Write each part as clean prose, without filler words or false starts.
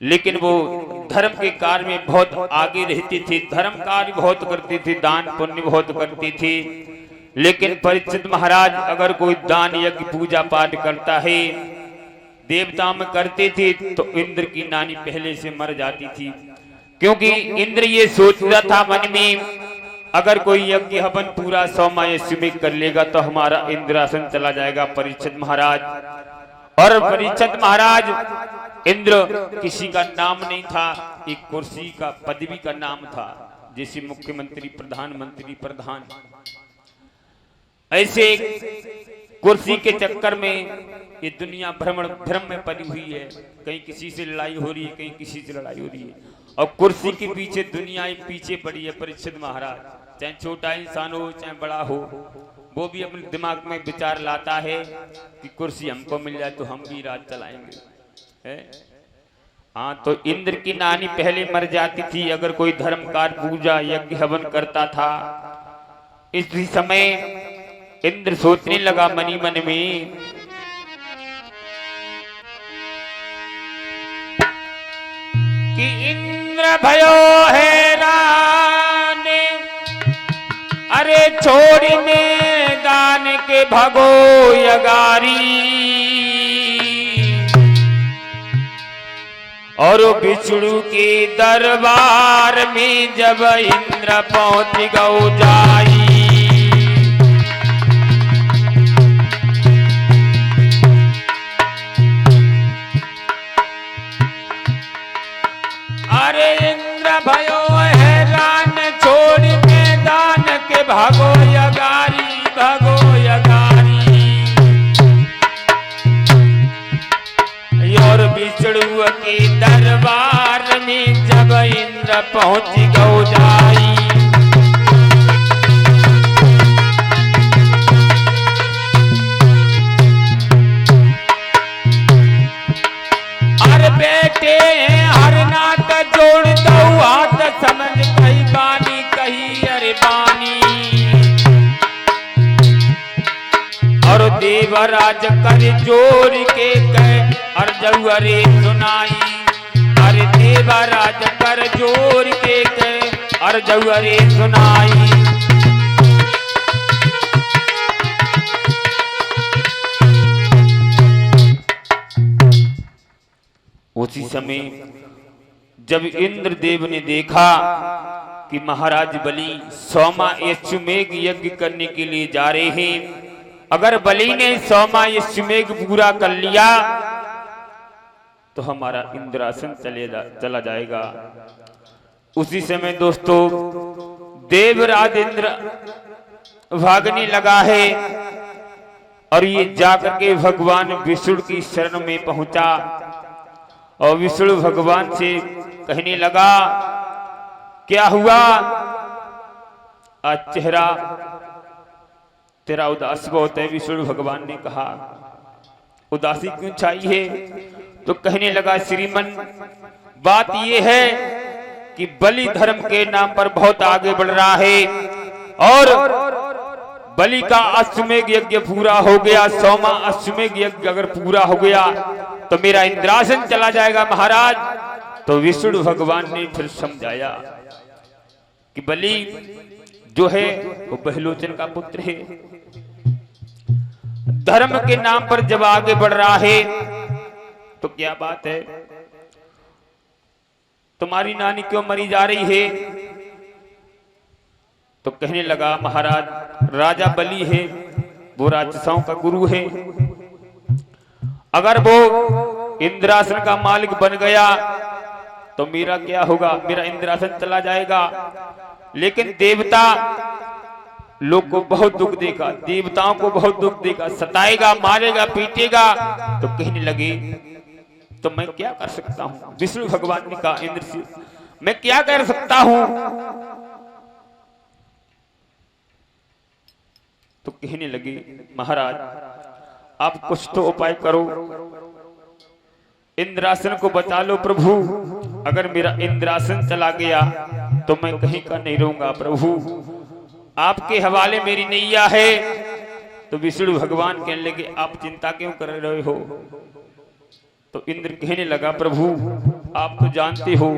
लेकिन वो धर्म के कार्य में बहुत आगे रहती थी, धर्म कार्य बहुत करती थी, दान पुण्य बहुत करती थी। लेकिन परीक्षित महाराज अगर कोई दान यज्ञ पूजा पाठ करता है, देवता में करते थे, तो इंद्र की नानी पहले से मर जाती थी। क्योंकि इंद्र ये सोचता था मन में, अगर कोई यज्ञ हवन पूरा 100 में कर लेगा तो हमारा इंद्रासन चला जाएगा परीक्षित महाराज। और परीक्षित महाराज इंद्र किसी का नाम नहीं था, एक कुर्सी का पदवी का नाम था, जैसे मुख्यमंत्री, प्रधानमंत्री, प्रधान। ऐसे कुर्सी के चक्कर में ये दुनिया भ्रम में पड़ी हुई है। कहीं किसी से लड़ाई हो रही है, कहीं किसी से लड़ाई हो रही है, और कुर्सी के पीछे दुनिया पीछे पड़ी है। परीक्षित महाराज चाहे छोटा इंसान हो चाहे बड़ा हो, वो भी अपने दिमाग में विचार लाता है कि कुर्सी हमको मिल जाए तो हम भी राज चलाएंगे। हाँ, तो इंद्र की नानी पहले मर जाती थी अगर कोई धर्म कार्य पूजा यज्ञ हवन करता था। इसी समय इंद्र सोचने लगा मनी मन में, कि इंद्र भयो हैरान, अरे छोड़ मैदान के भगो यगारी। और विष्णु के दरबार में जब इंद्र पहुंच गौ जाई, अरे इंद्र भयो हैरान, छोड़ मैदान के भागो यगारी, भागो यगारी। और विष्णु के दरबार में जब इंद्र पहुंच गौ जाई, अरे बेटे हरनाथ जोड़ दो हाथ, समझ कही बानी कही अरे बानी। और देवराज कर जोड़ के कह अर्जऊ अरे सुनाई, अरे देवराज कर जोड़ के कह अर्जऊ अरे सुनाई। उसी समय जब इंद्रदेव ने देखा कि महाराज बलि 100वां अश्वमेघ यज्ञ करने के लिए जा रहे हैं, अगर बलि ने 100वां अश्वमेघ पूरा कर लिया तो हमारा इंद्रासन चला जाएगा। उसी समय दोस्तों देवराज इंद्र भागने लगा है, और ये जाकर के भगवान विष्णु की शरण में पहुंचा। और विष्णु भगवान से कहने लगा, क्या हुआ आज चेहरा तेरा उदास बहुत है। विष्णु भगवान ने कहा, उदासी क्यों छाई है? तो कहने लगा, श्रीमन बात यह है कि बलि धर्म के नाम पर बहुत आगे बढ़ रहा है, और बलि का अश्वमेघ यज्ञ पूरा हो गया, 100वां अश्वमेघ यज्ञ अगर पूरा हो गया तो मेरा इंद्रासन चला जाएगा महाराज। तो विष्णु भगवान ने फिर समझाया कि बलि जो है वो बहलोचन का पुत्र है, धर्म के नाम पर जब आगे बढ़ रहा है तो क्या बात है, तुम्हारी नानी क्यों मरी जा रही है? तो कहने लगा, महाराज राजा बलि है वो राक्षसों का गुरु है, अगर वो इंद्रासन का मालिक बन गया तो मेरा क्या होगा, मेरा इंद्रासन चला जाएगा। लेकिन देवता लोग को बहुत दुख देगा, देवताओं को बहुत दुख देगा, सताएगा, मारेगा, पीटेगा। तो कहने लगे, तो मैं क्या कर सकता हूं? विष्णु भगवान ने कहा इंद्र से, मैं क्या कर सकता हूं? तो कहने लगे, महाराज आप कुछ तो उपाय करो, इंद्रासन को बचा लो प्रभु। अगर मेरा इंद्रासन चला गया तो मैं कहीं का नहीं रहूंगा प्रभु, आपके हवाले मेरी नैया है। तो विष्णु भगवान कहने लगे, आप चिंता क्यों कर रहे हो? तो इंद्र कहने लगा, प्रभु आप तो जानते हो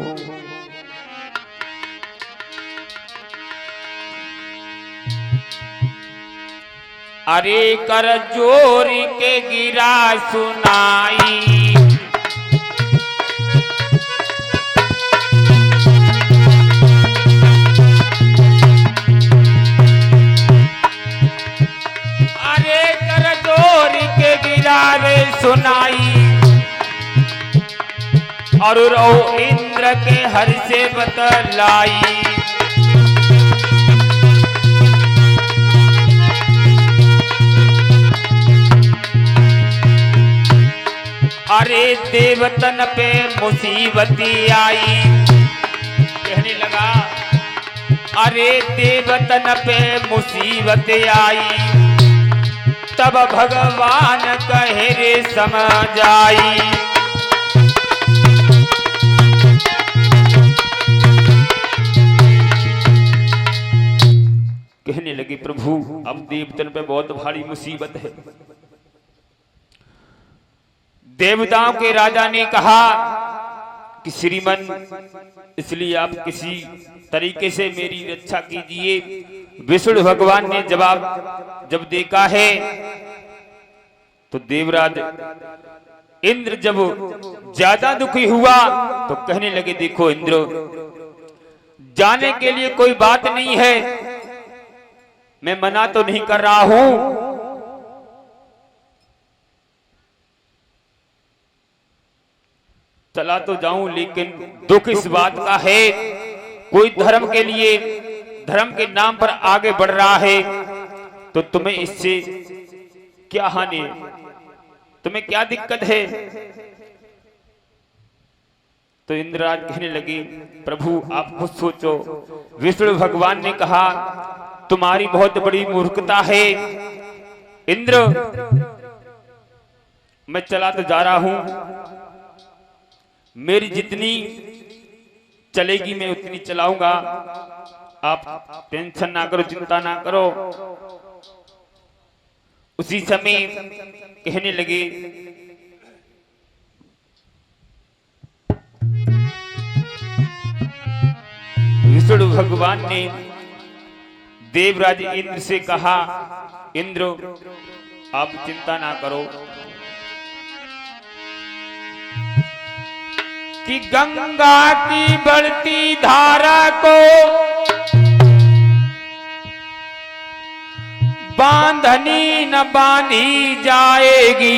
अरे कर जोर के गिरा सुनाई, अरे कर जोर के गिरा रे सुनाई, और रो इंद्र के हर से बतलाई। अरे देवतन पे मुसीबती आई, कहने लगा अरे देवतन पे मुसीबत आई, तब भगवान कहे रे समझ आई। कहने लगे प्रभु अब देवतन पे बहुत भारी मुसीबत है। देवताओं के राजा ने कहा कि श्रीमन इसलिए आप किसी तरीके से मेरी रक्षा कीजिए। विष्णु भगवान ने जब देखा है तो देवराज इंद्र जब ज्यादा दुखी हुआ तो कहने लगे देखो इंद्र, जाने के लिए कोई बात नहीं है, मैं मना तो नहीं कर रहा हूं, चला तो जाऊं, लेकिन दुख इस बात का है कोई धर्म के लिए धर्म के नाम पर आगे बढ़ रहा है तो तुम्हें इससे क्या हानि, तुम्हें क्या दिक्कत है। तो इंद्रराज कहने लगे प्रभु आप खुद सोचो। विष्णु भगवान ने कहा तुम्हारी बहुत बड़ी मूर्खता है इंद्र, मैं चला तो जा रहा हूं, मेरी जितनी चलेगी मैं उतनी चलाऊंगा, आप टेंशन ना करो, चिंता ना करो। उसी समय कहने लगे विष्णु भगवान ने देवराज इंद्र से कहा इंद्र आप चिंता ना करो कि गंगा की बढ़ती धारा को बांधनी न बांधी जाएगी,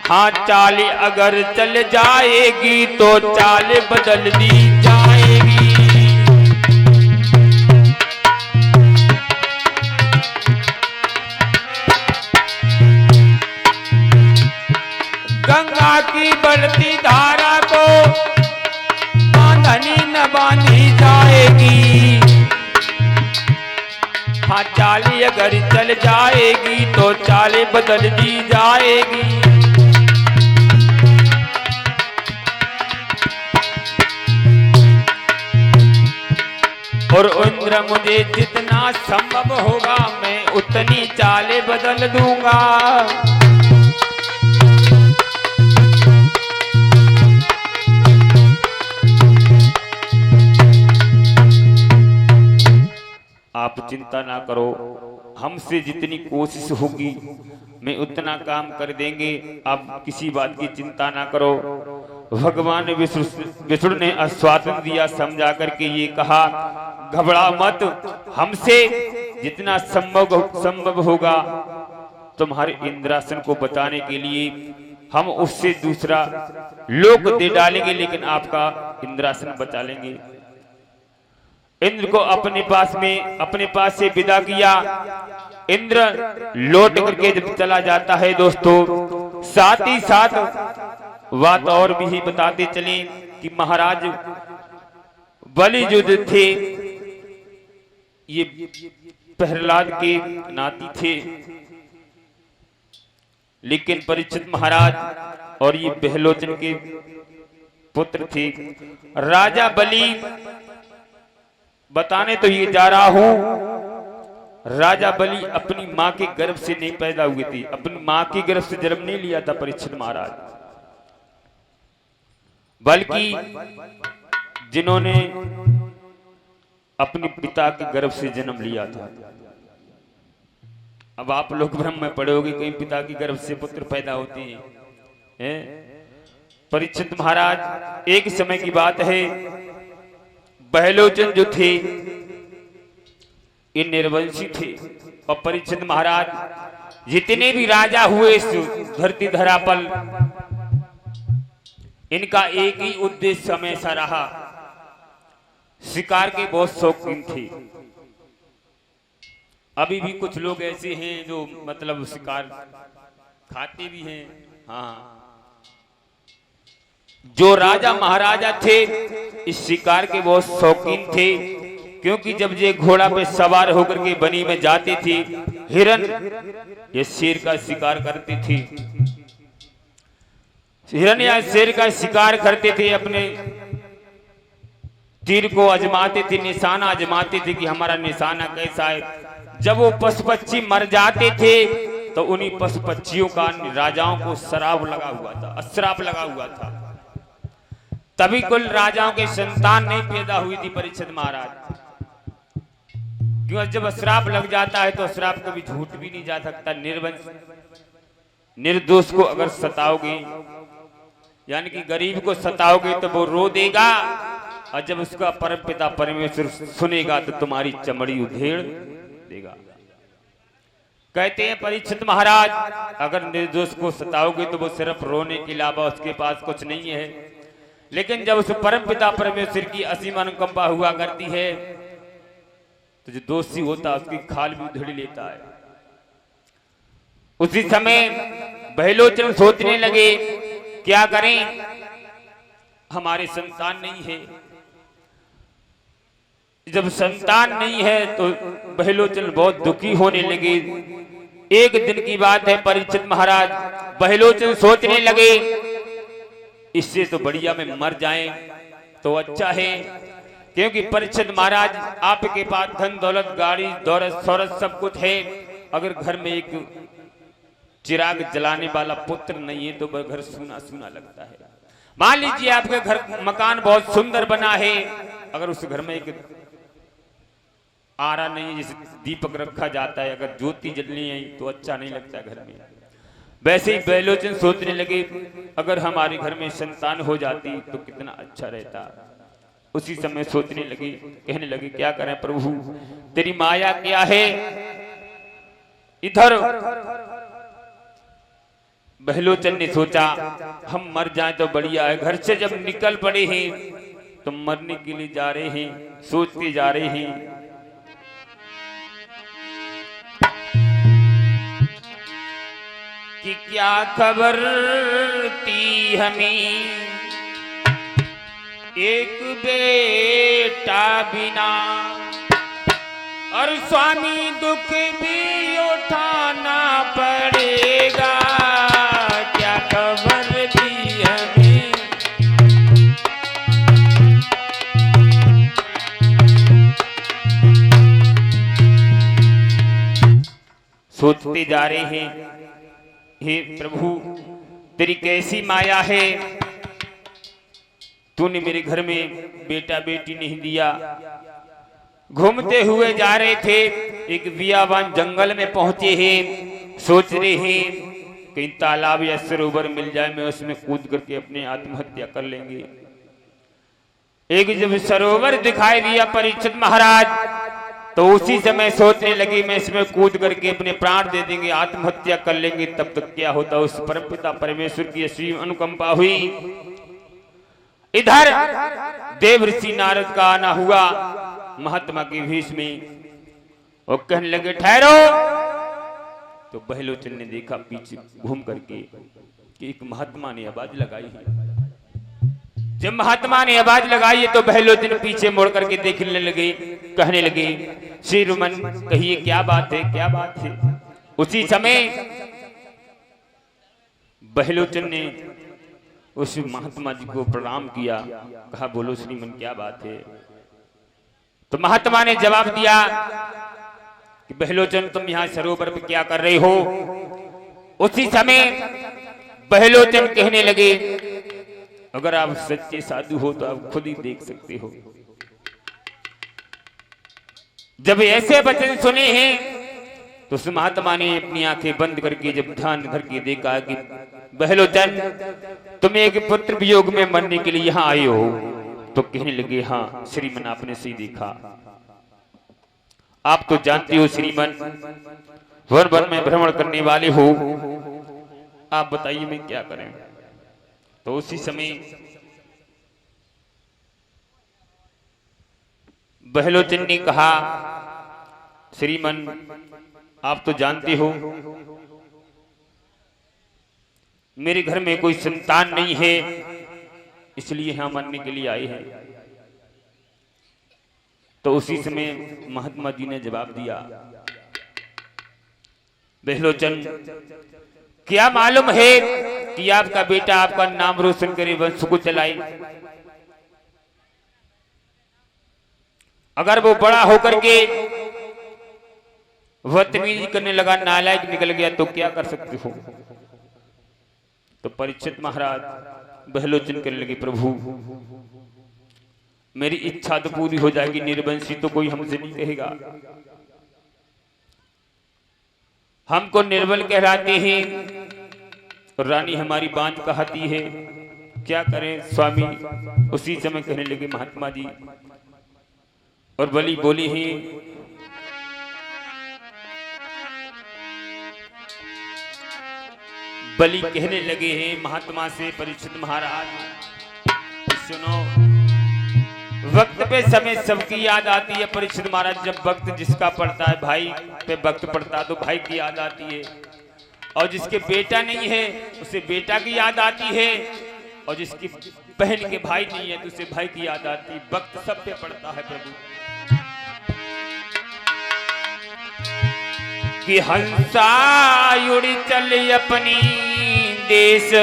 हाँ चाल अगर चल जाएगी तो चाल बदल दी जाएगी। गंगा की बढ़ती धारा को बांधनी न बांधी जाएगी, हाँ चाली अगर चल जाएगी तो चाले बदल दी जाएगी। और इंद्र मुझे जितना संभव होगा मैं उतनी चाले बदल दूंगा। आप चिंता ना करो, हमसे जितनी कोशिश होगी मैं उतना काम कर देंगे, आप किसी बात की चिंता ना करो। भगवान विष्णु ने आश्वासन दिया, समझा करके ये कहा घबरा मत, हमसे जितना संभव होगा तुम्हारे इंद्रासन को बताने के लिए हम उससे दूसरा लोक दे डालेंगे, लेकिन आपका इंद्रासन बचा लेंगे। इंद्र को अपने पास से विदा किया। इंद्र लौट करके जब चला जाता है दोस्तों, साथ ही साथ बात और भी बताते चले कि महाराज बलि जो थे ये प्रहलाद के नाती थे, लेकिन परीक्षित महाराज और ये बहलोचन के पुत्र थे। राजा बलि बताने तो ये जा रहा हूं, राजा बलि अपनी मां के गर्भ से नहीं पैदा हुए थे, अपनी मां के गर्भ से जन्म नहीं लिया था परीक्षित महाराज। बल्कि जिन्होंने अपने पिता के गर्भ से जन्म लिया था। अब आप लोग ब्रह्म में पढ़ोगे कहीं पिता की गर्भ से पुत्र पैदा होते हैं। परीक्षित महाराज, एक समय की बात है, बहलोचन जो थे ये निर्वंशी थे, और परीक्षित महाराज जितने भी राजा हुए इस धरती धरा पर, इनका एक ही उद्देश्य हमेशा रहा, शिकार के बहुत शौकीन थे। अभी भी कुछ लोग ऐसे हैं जो मतलब शिकार खाते भी हैं। हाँ, जो राजा महाराजा थे इस शिकार के बहुत शौकीन थे, क्योंकि जब ये घोड़ा पे सवार होकर के बनी में जाते थे, हिरन ये शेर का शिकार करते थे, हिरन या शेर का शिकार करते थे, अपने तीर को आजमाते थे, निशाना आजमाते थे कि हमारा निशाना कैसा है। जब वो पशु पक्षी मर जाते थे तो उन्हीं पशु पक्षियों का राजाओं को श्राप लगा हुआ था, अश्राप लगा हुआ था। तभी कुल राजाओं के संतान नहीं पैदा हुई थी परीक्षित महाराज, क्यों? जब श्राप लग जाता है तो श्राप कभी झूठ भी नहीं जा सकता। निर्दोष को अगर सताओगे, यानी कि गरीब को सताओगे तो वो रो देगा, और जब उसका परम पिता परमेश्वर सुनेगा तो तुम्हारी चमड़ी उधेड़ देगा। कहते हैं परीक्षित महाराज, अगर निर्दोष को सताओगे तो वो सिर्फ रोने के अलावा उसके पास कुछ नहीं है, लेकिन जब उस परम पिता परमेश्वर की असीम अनुकंपा हुआ करती है तो जो दोषी होता है उसकी खाल भी उधेड़ लेता है। उसी समय बहलोचन सोचने लगे क्या करें, हमारे संतान नहीं है। जब संतान नहीं है तो बहलोचन बहुत दुखी होने लगे। एक दिन की बात है, परीक्षित महाराज बहलोचन सोचने लगे इससे तो बढ़िया में मर जाएं तो अच्छा है, क्योंकि परीक्षित महाराज आपके पास धन दौलत गाड़ी दौलत शौहरत सब कुछ है, अगर घर में एक चिराग जलाने वाला पुत्र नहीं है तो घर सूना सूना लगता है। मान लीजिए आपके घर मकान बहुत सुंदर बना है, अगर उस घर में एक आरा नहीं है, जैसे दीपक रखा जाता है, अगर ज्योति जलनी है तो अच्छा नहीं लगता घर में। वैसे ही बहलोचन सोचने लगे अगर हमारे घर में संतान हो जाती तो कितना अच्छा रहता। उसी समय सोचने लगे, कहने लगे क्या करें प्रभु, तेरी माया क्या है। इधर बहलोचन ने सोचा हम मर जाएं तो बढ़िया है, घर से जब निकल पड़े हैं तो मरने के लिए जा रहे हैं, सोचते जा रहे हैं कि क्या खबर थी हमें एक बेटा बिना, और स्वामी दुख भी उठाना पड़ेगा, क्या खबर थी हमें। सोचते जा रहे हैं हे प्रभु तेरी कैसी माया है, तूने मेरे घर में बेटा बेटी नहीं दिया। घूमते हुए जा रहे थे, एक बियाबान जंगल में पहुंचे हैं, सोच रहे हैं कहीं तालाब या सरोवर मिल जाए, मैं उसमें कूद करके अपने आत्महत्या कर लेंगे। एक जब सरोवर दिखाई दिया परीक्षित महाराज तो उसी समय सोचने लगे मैं इसमें कूद करके अपने प्राण दे देंगे, आत्महत्या कर लेंगे, तब तक क्या होता। उस परमपिता परमेश्वर की असीम अनुकंपा हुई। इधर देव ऋषि नारद का आना हुआ महात्मा के भेष में, और कहने लगे ठहरो। तो बहलोचन ने देखा पीछे घूम करके कि एक महात्मा ने आवाज लगाई है। जब महात्मा ने आवाज लगाई है तो बहलोचन पीछे मुड़ करके देखने लगे, कहने लगे श्रीरुमन कहिए क्या बात है, क्या बात है। उसी समय बहलोचन ने उस महात्मा जी को प्रणाम किया, कहा बोलो श्रीमन क्या बात है। तो महात्मा ने जवाब दिया कि बहलोचन तुम यहाँ सरोवर पे क्या कर रहे हो। उसी समय बहलोचन कहने लगे अगर आप सच्चे साधु हो तो आप खुद ही देख सकते हो। जब ऐसे वचन सुने हैं तो उस महात्मा ने अपनी आंखें बंद करके जब ध्यान करके देखा कि बहलोचन, तुम एक पुत्र वियोग में मरने के लिए यहां आए हो, तो कहने लगे, हाँ श्रीमन, आपने सही देखा। आप तो जानते हो श्रीमन, वन वन में भ्रमण करने वाले हो, आप बताइए मैं क्या करें। तो उसी समय बहलोचन ने कहा, श्रीमन आप तो जानते हो मेरे घर में कोई संतान नहीं है, इसलिए यहां मरने के लिए आए हैं। तो उसी समय महात्मा जी ने जवाब दिया, बहलोचन क्या मालूम है कि आपका बेटा आपका नाम रोशन करे, वंश को चलाए। अगर वो बड़ा होकर के बदतमीजी करने लगा, नालायक निकल गया, तो क्या कर सकते हो। तो परीक्षित महाराज बहलोचन करने लगे, प्रभु मेरी इच्छा तो पूरी हो जाएगी, निर्वंशी तो कोई हमसे नहीं कहेगा, हमको निर्बल कहलाते हैं, रानी हमारी बांझ कहती है, क्या करें स्वामी। उसी समय कहने लगे महात्मा जी, और बलि बोली ही, बलि कहने लगे हैं महात्मा से, परीक्षित महाराज सुनो, वक्त पे समय सबकी याद आती है। परीक्षित महाराज, जब वक्त जिसका पड़ता है, भाई पे वक्त पड़ता है तो भाई की याद आती है, और जिसके बेटा नहीं है उसे बेटा की याद आती है, और जिसकी बहन के भाई नहीं है तो उसे भाई की याद आती है। वक्त सब पे पड़ता है प्रभु। कि हंसा उड़ी चल अपनी देश,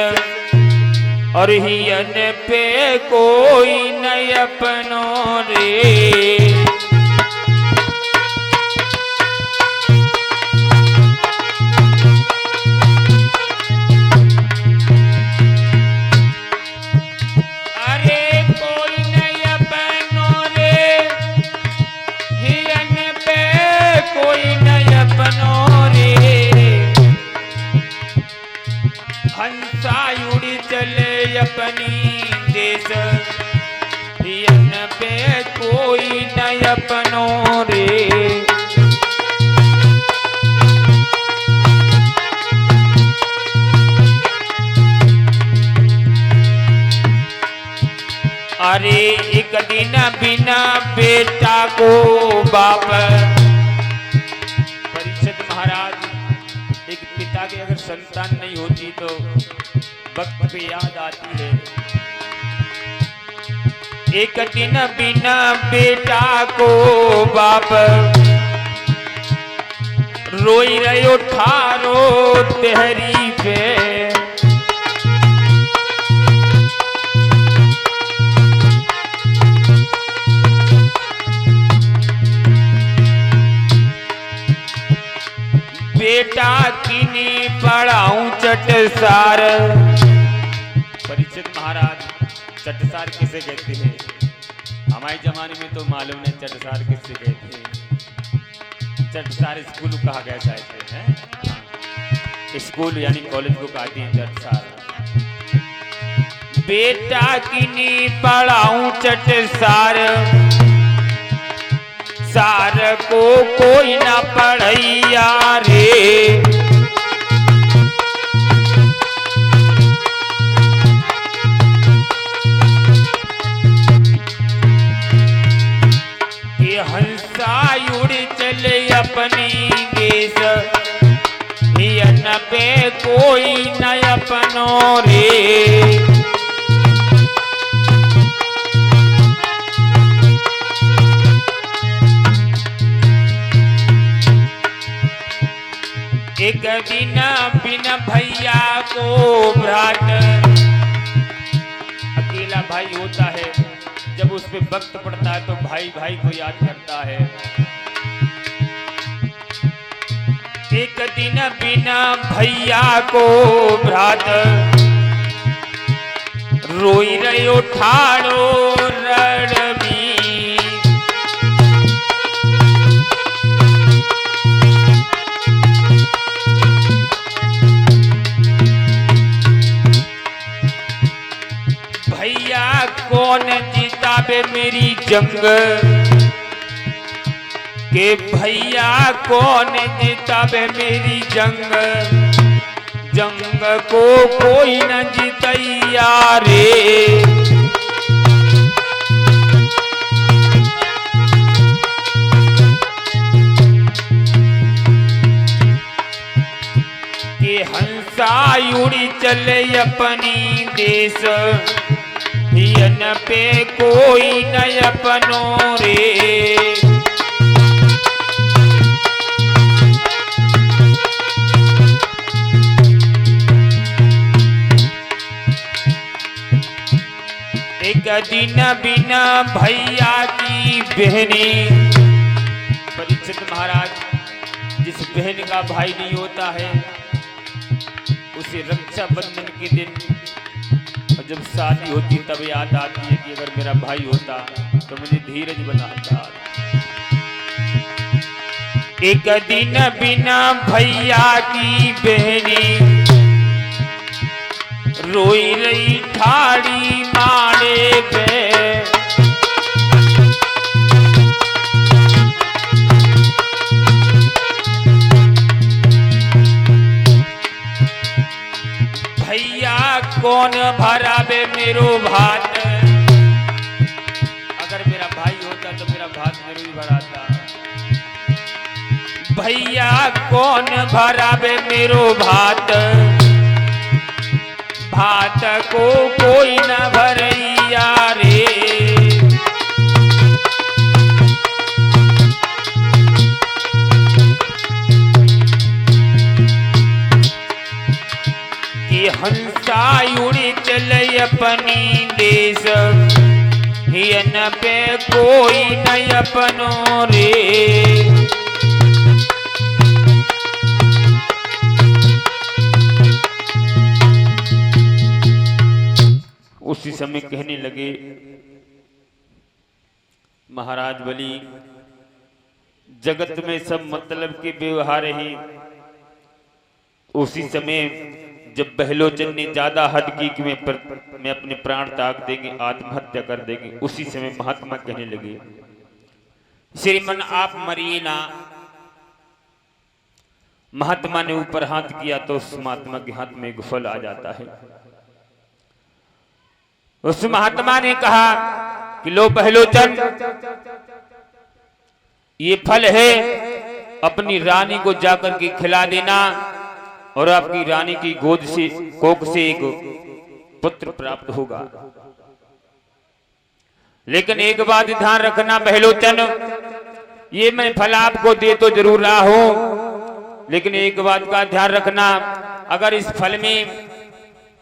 और हियन पे कोई न अपनो रे। अरे कोई न अपनो रे, हियन पे कोई न अपनो रे। हंसा उड़ी चले अपनी देश, हियन पे कोई न अपनो रे। अरे एक दिन बिना बेटा को बाप। परीक्षित महाराज, एक पिता की अगर संतान नहीं होती तो वक्त पे याद आती है। एक दिन बिना बेटा को बाप, रोई रहो ठारो तेहरी पे। बेटा किनी पढ़ाऊं चटसार। परीक्षित महाराज, चटसार किसे कहते हैं? हमारे जमाने में तो मालूम नहीं चटसार किसे कहते हैं। चटसार स्कूल कहा गया जाता है, स्कूल यानी कॉलेज को कहते हैं चटसार। बेटा किनी पढ़ाऊं चटसार, सार को कोई ना पढ़ैया रे। ये हंसा उड़ चले अपनी देश, हियन पे कोई न अपनो रे। एक दिन बिना भैया को भ्रात। अकेला भाई होता है, जब उस पे वक्त पड़ता है तो भाई भाई को याद करता है। एक दिन बिना भैया को भ्रात, रोई रहो ठाड़ो रणमी। भैया कौन जीताबे मेरी जंग के भैया कौन जीताबे मेरी जंग। जंग को कोई न जीतैया रे। के हंसा उड़ी चले अपनी देश हियन पे कोई न अपनो रे। एक दिन बिना भैया की बहनी। परीक्षित महाराज जिस बहन का भाई नहीं होता है उसे रक्षाबंधन के दिन और जब शादी होती तब याद आती है कि अगर मेरा भाई होता तो मुझे धीरज बनाता। एक दिन बिना भैया की बहनी रोई रही ठाड़ी मारे पे। भैया कौन भराबे मेरो भात। अगर मेरा भाई होता तो मेरा भात जरूर भराता। भैया कौन भराबे मेरो भात। भात को कोई न भरैया रे। कि हंसा उड़ी चले अपनी देश हियन पे कोई न अपनो रे। उसी समय कहने लगे महाराज बलि जगत में सब मतलब के व्यवहार हैं। उसी समय जब बहलोचन ने ज्यादा हद की कि मैं अपने प्राण त्याग देंगे आत्महत्या कर देंगे उसी समय महात्मा कहने लगे श्रीमन आप मरिए ना। महात्मा ने ऊपर हाथ किया तो उस महात्मा के हाथ में एक फल आ जाता है। उस महात्मा ने कहा कि लो बहलोचन ये फल है अपनी रानी को जाकर के खिला देना और आपकी रानी की गोद से कोख से एक पुत्र प्राप्त होगा। लेकिन एक बात ध्यान रखना बहलोचन ये मैं फल आपको दे तो जरूर रहा हूं लेकिन एक बात का ध्यान रखना अगर इस फल में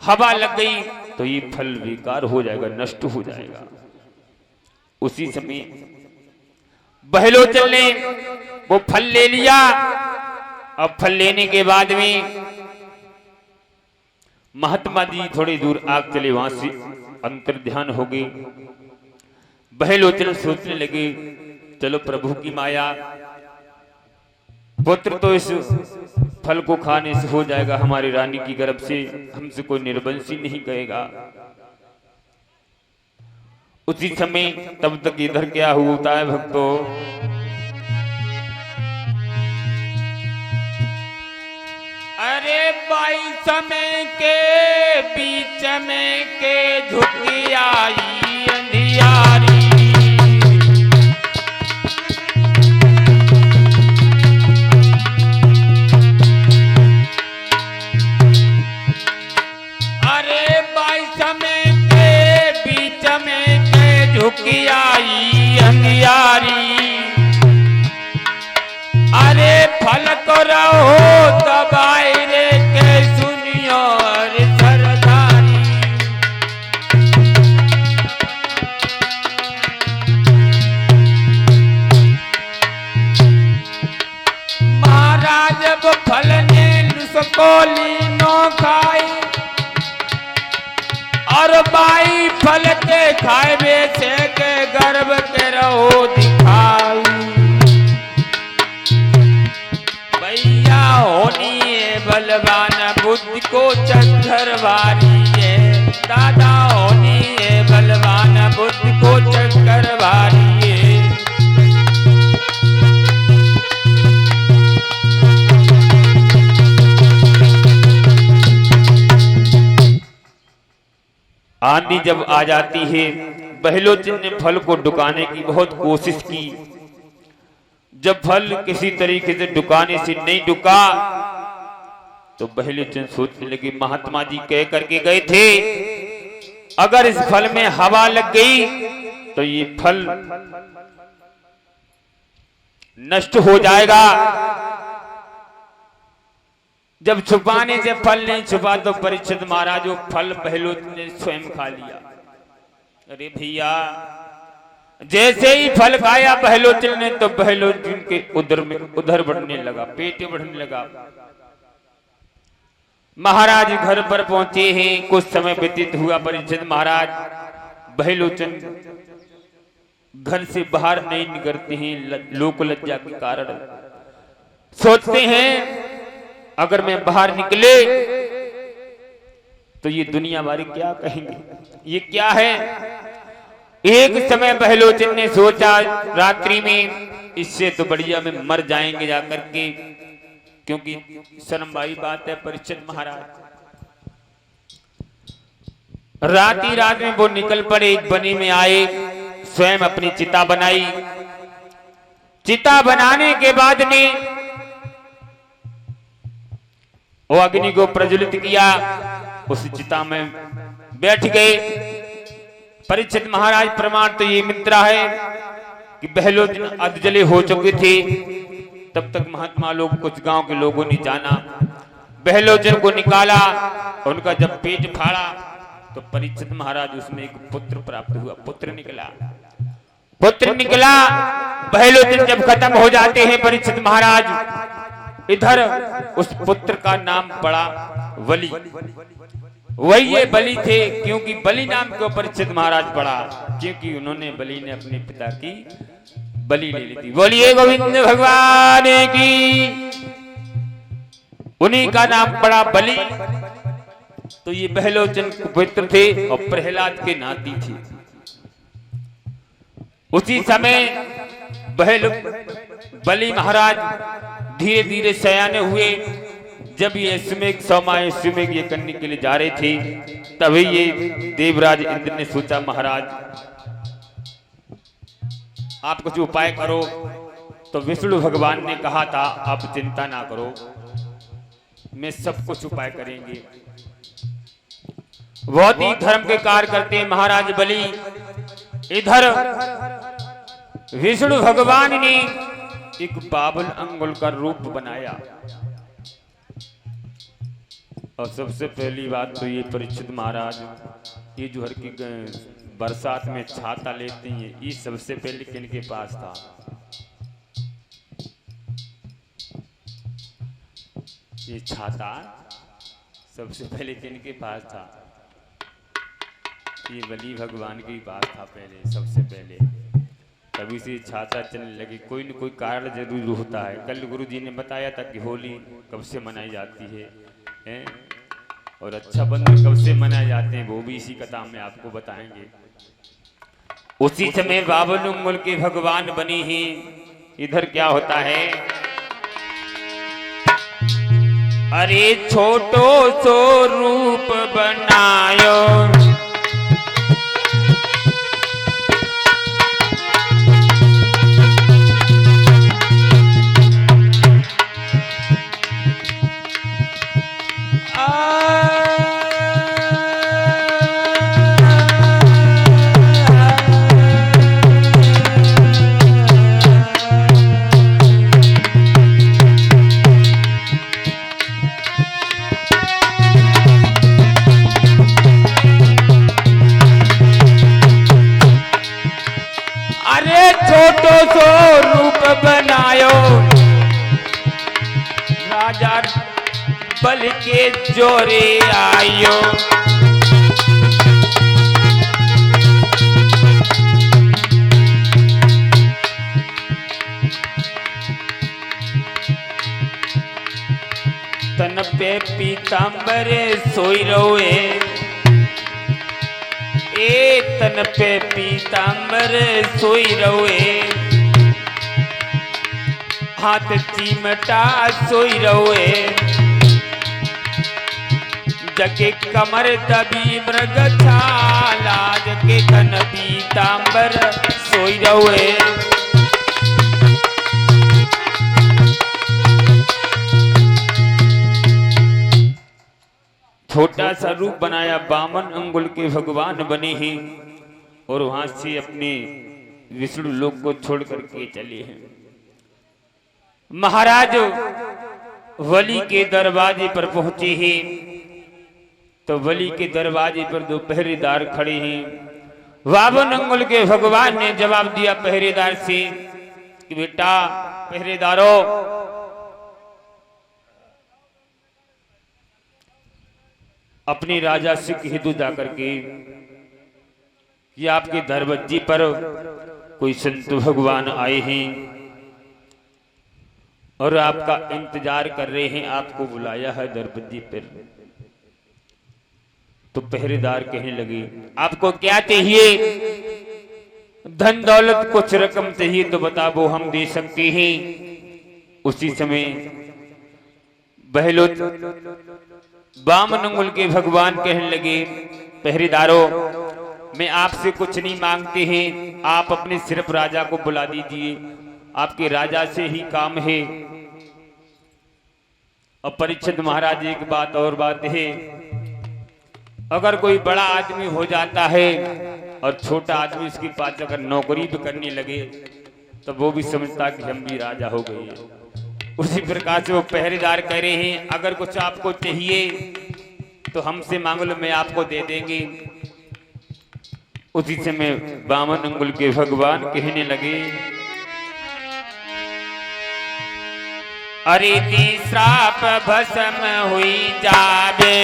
हवा लग गई तो ये फल बेकार हो जाएगा नष्ट हो जाएगा। उसी समय बहलोचन ने वो फल ले लिया। अब फल लेने के बाद में महात्मा जी थोड़ी दूर आग चले वहां से अंतर ध्यान हो गई। बहलोचन सोचने लगे चलो प्रभु की माया पुत्र तो इस फल को खाने से हो जाएगा हमारी रानी की गर्भ से हमसे कोई निर्वंशी नहीं कहेगा। उसी समय तब तक इधर क्या होता है भक्तों अरे बाई समय के बीच में के झुकी आई अंधियारी। अरे बाई समय के बीच में के झुकी आई अंधियारी। अरे फल को रहो दबाई रे के सुनियो रे सरदारी। महाराज अब फल ने नुसको लीनो खाई और बाई फल के खाए बेचे के गर्भ के रहो दिखाई। भैया होनी है बलवान बुद्धि को चक्कर वारी है। दादा होनी है बलवान बुद्धि को चक्कर वारी है। आंधी जब आ जाती है, बहलोचन ने फल को डुकाने की बहुत कोशिश की। जब फल किसी तरीके से डुकाने से नहीं डुका तो बहलोचन सोचने लगे, महात्मा जी कह करके गए थे अगर इस फल में हवा लग गई तो ये फल नष्ट हो जाएगा। जब छुपाने से फल नहीं छुपा तो परीक्षित महाराज वो फल बहलोचन ने स्वयं खा लिया। अरे भैया, जैसे ही फल खाया बहलोचन ने तो बहलोचन के उधर बढ़ने लगा, पेट बढ़ने लगा। महाराज घर पर पहुंचे हैं, कुछ समय व्यतीत हुआ। परीक्षित महाराज बहलोचन घर से बाहर नहीं निकलते हैं, लोक लज्जा के कारण। सोचते हैं अगर मैं बाहर निकले तो ये दुनिया वाले क्या कहेंगे, ये क्या है। एक समय बहलोचन ने सोचा रात्रि में इससे तो बढ़िया में मर जाएंगे जाकर के, क्योंकि शर्म वाली बात है। परीक्षित महाराज रात में वो निकल पड़े, एक बनी में आए, स्वयं अपनी चिता बनाई। चिता बनाने के बाद में वो अग्नि को प्रज्वलित किया, उस चिता में बैठ गए। परीक्षित महाराज प्रमाण तो ये मित्रा है कि बहलोचन अधजले हो चुके थे। तब तक महात्मा लोग, कुछ गांव के लोगों ने जाना, बहलोचन को निकाला। उनका जब पेट फाड़ा तो परीक्षित महाराज उसमें एक पुत्र प्राप्त हुआ, पुत्र निकला। बहलोचन जब खत्म हो जाते हैं परीक्षित महाराज, इधर उस पुत्र का नाम पड़ा बलि। वही ये बलि थे, क्योंकि बलि नाम को परीक्षित महाराज पड़ा क्योंकि उन्होंने, बलि ने अपने पिता की बलि ले ली थी। बोलिए गोविंद भगवान की। उन्हीं का नाम पड़ा बलि। तो ये बहलोचन पुत्र थे और प्रहलाद के नाती थी। उसी समय बलि महाराज धीरे धीरे सयाने हुए। जब ये अश्वमेध ये करने के लिए जा रहे थे, तभी ये देवराज इंद्र ने सोचा, महाराज आप कुछ उपाय करो। तो विष्णु भगवान ने कहा था आप चिंता ना करो, मैं सब कुछ उपाय करेंगे। बहुत ही धर्म के कार्य करते हैं महाराज बलि। इधर विष्णु भगवान ने एक 52 अंगुल का रूप बनाया। और सबसे पहली बात तो ये परीक्षित महाराज, ये जो हर की बरसात में छाता लेते हैं, ये सबसे पहले किनके पास था? ये छाता सबसे पहले किनके पास था? ये बलि भगवान के पास था पहले, सबसे पहले। तभी से छाता चलने लगी। कोई न कोई कारण जरूर होता है। कल गुरु जी ने बताया था कि होली कब से मनाई जाती है, और रक्षाबंधन कब से मनाए जाते हैं, वो भी इसी कथा में आपको बताएंगे। उसी समय 52 अंगुल के भगवान बनी ही। इधर क्या होता है, अरे छोटो सो रूप बनायो, छोटो सो रूप बनायो, राजा बल के जोरे आयो। पीतांबर सोई रोए, ए तन पे पीतांबर सोई रोए, हाथ चिमटा सोई रोए, जगे कमर दबी मृग छाला, जगे तन पीतांबर सोई रोए। छोटा सा रूप बनाया, 52 अंगुल के भगवान बने हैं और वहां से अपने विष्णु लोक को छोड़ करके चले हैं। महाराज वली के दरवाजे पर पहुंचे हैं तो वली के दरवाजे पर 2 पहरेदार खड़े हैं। 52 अंगुल के भगवान ने जवाब दिया पहरेदार से कि बेटा पहरेदारों, अपने राजा से कह दो जाकर के कि आपके दरवाजे पर कोई संत भगवान आए हैं और आपका इंतजार कर रहे हैं, आपको बुलाया है दरवाजे पर। तो पहरेदार कहने लगे आपको क्या चाहिए? धन दौलत कुछ रकम चाहिए तो बता, वो हम दे सकते हैं। उसी समय बहलोच 52 अंगुल के भगवान कहने लगे पहरेदारों, मैं आपसे कुछ नहीं मांगते हैं, आप अपने सिर्फ राजा को बुला दीजिए, आपके राजा से ही काम है। और परीक्षित महाराज एक बात और बात है, अगर कोई बड़ा आदमी हो जाता है और छोटा आदमी उसके पास अगर नौकरी भी करने लगे तो वो भी समझता कि हम भी राजा हो गए। उसी प्रकार से वो पहरेदार कह रहे हैं अगर कुछ आपको चाहिए तो हमसे मांग लो, मैं आपको दे देंगे। उसी समय 52 अंगुल के भगवान कहने लगे अरे ती श्राप भस्म हुई जावे,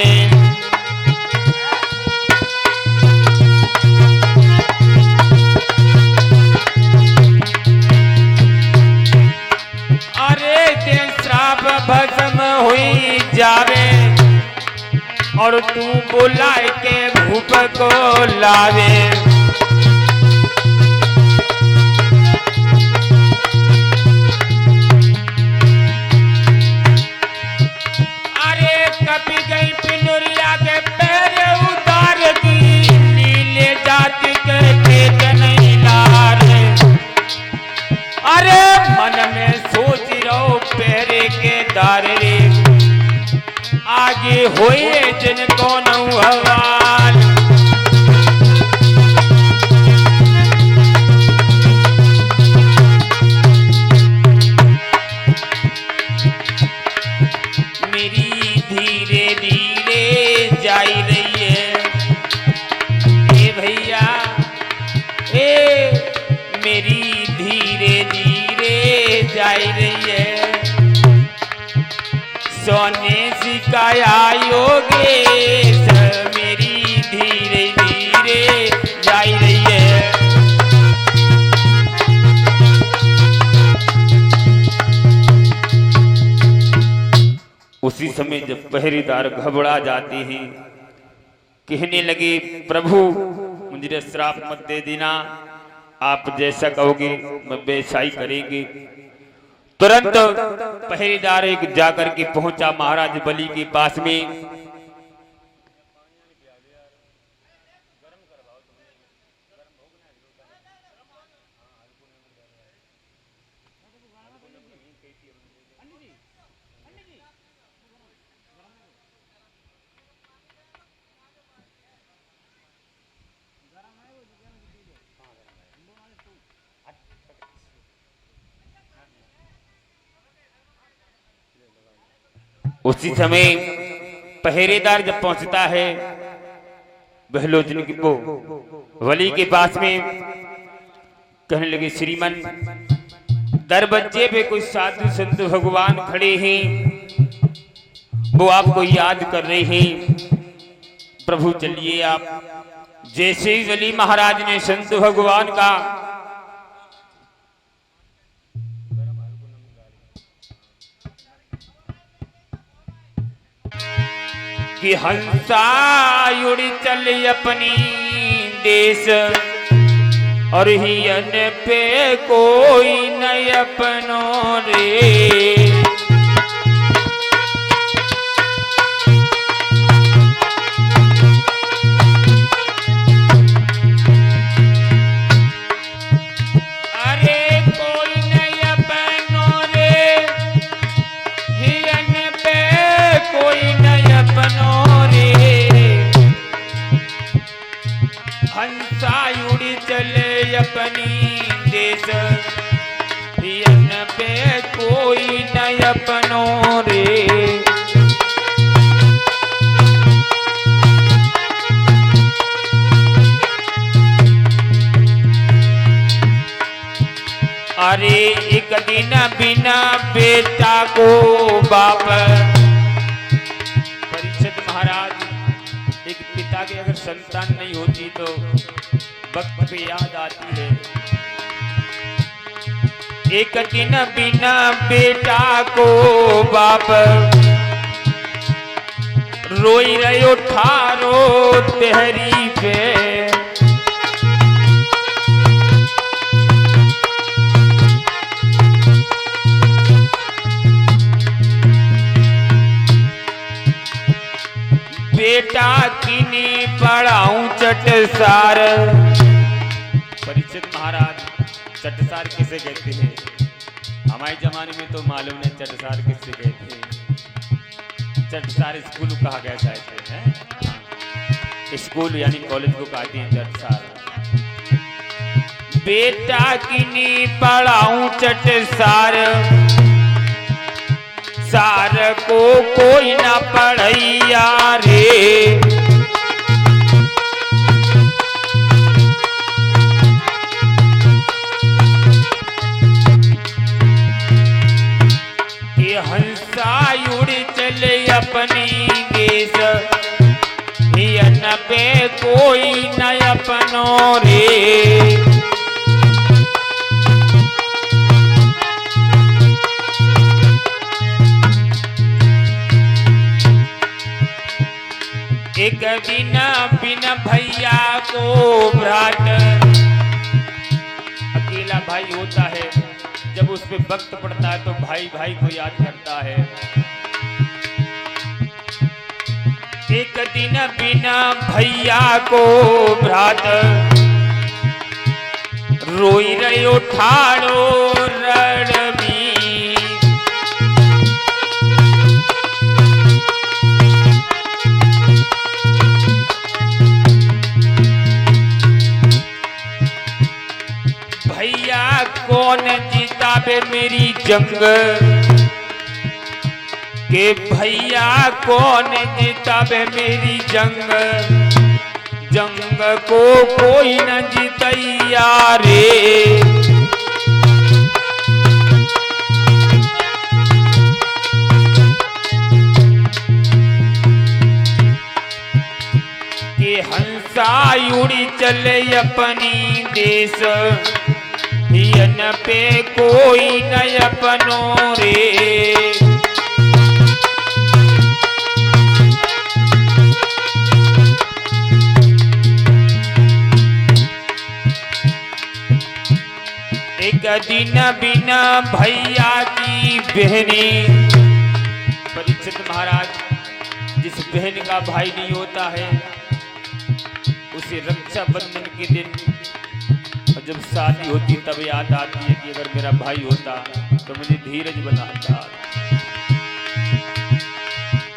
भस्म हुई जावे और तू बुलाए के भूप को लावे। अरे कभी गई पिनुरिया के पैर उतार की, नीले जाति के खेत नहीं लारे। अरे मन में सोच रहो पैरे के दारे, आगे होए जिनको नौहवाल। मेरी धीरे धीरे जाई रही है ए भैया, ए मेरी धीरे धीरे जाई रही है, सोने सिकाया योगेश मेरी धीरे धीरे जाई रही है। उसी समय जब पहरेदार घबरा जाते हैं, कहने लगे प्रभु मुझे श्राप मत दे देना, आप जैसा कहोगे मैं वैसा ही करेंगे। तुरंत पहरेदार एक जाकर के पहुंचा महाराज बलि के पास में। उसी समय पहरेदार जब पहुंचता है बहलोचन की वो वली के पास में, कहने लगे श्रीमन दरबज्जे पे कोई साधु संत भगवान खड़े हैं, वो आपको याद कर रहे हैं। प्रभु चलिए आप। जैसे ही वली महाराज ने संत भगवान का कि हंसा उड़ चल अपनी देश और हियन पे कोई न अपनो रे। अपनी देश हियन पे कोई न अपनो रे। अरे एक दिन बिना बेटा को बाप। परीक्षित महाराज, एक पिता की अगर संतान नहीं होती तो वक्त पे याद आती है। एक दिन बिना बेटा को बाप रोई रहो ठारो तेहरी पे। बेटा किनी पढ़ाऊं चटसार। परीक्षित महाराज, चटसार किसे कहते हैं? हमारे जमाने में तो मालूम नहीं चटसार किसे कहते हैं। चटसार स्कूल कहा गया जाता है, स्कूल यानी कॉलेज को कहते हैं चटसार। बेटा किनी पढ़ाऊं चटसार, सार को कोई ना पढ़ैया रे। हंसा उड़ चले अपनी देश हियन पे कोई न अपनो रे। एक दिन बिना भैया को भ्रात। अकेला भाई होता है, जब उस पे वक्त पड़ता है तो भाई भाई को याद करता है। एक दिन बिना भैया को भ्रात रोई रहो ठाड़ो रणमी। भैया कौन जीता बे मेरी जंग के भैया कौन जीता बे मेरी जंग। जंग को कोई न जीतैया रे। के हंसा उड़ी चले अपनी देश हियन पे कोई न अपनो रे। एक दिन बिना भैया की बहनी। परीक्षित महाराज, जिस बहन का भाई नहीं होता है उसे रक्षाबंधन के दिन जब शादी होती तब याद आती है कि अगर मेरा भाई होता तो मुझे धीरज बनाता।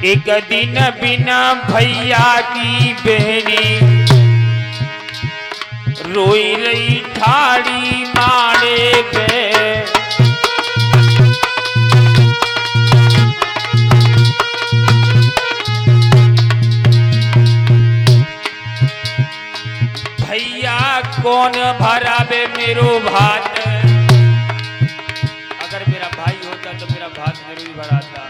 एक दिन बिना भैया की बहनी रोई रही ठाड़ी मारे पे। भैया कौन भराबे मेरो भात। अगर मेरा भाई होता तो मेरा भात जरूर भराता।